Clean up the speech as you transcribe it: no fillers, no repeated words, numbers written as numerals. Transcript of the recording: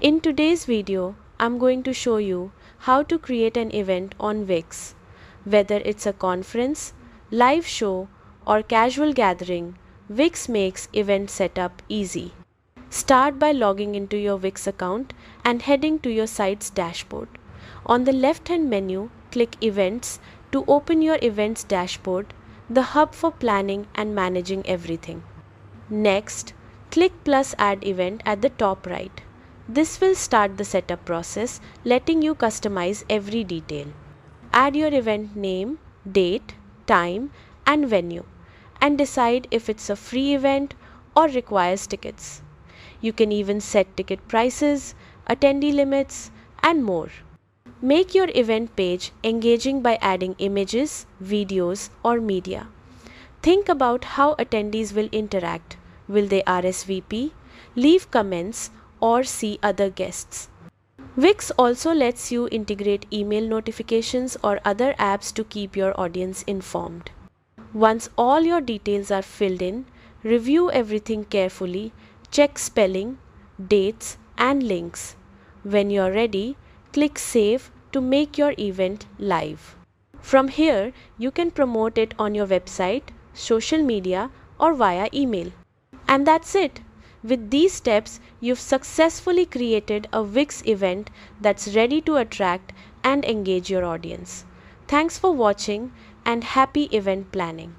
In today's video, I'm going to show you how to create an event on Wix. Whether it's a conference, live show, or casual gathering, Wix makes event setup easy. Start by logging into your Wix account and heading to your site's dashboard. On the left-hand menu, click Events to open your events dashboard, the hub for planning and managing everything. Next, click plus add event at the top right. This will start the setup process, letting you customize every detail. Add your event name, date, time, and venue, and decide if it's a free event or requires tickets. You can even set ticket prices, attendee limits, and more. Make your event page engaging by adding images, videos, or media. Think about how attendees will interact. Will they RSVP, leave comments, or see other guests? Wix also lets you integrate email notifications or other apps to keep your audience informed. Once all your details are filled in, review everything carefully, check spelling, dates, and links. When you're ready, click Save to make your event live. From here, you can promote it on your website, social media, or via email. And that's it. With these steps, you've successfully created a Wix event that's ready to attract and engage your audience. Thanks for watching and happy event planning.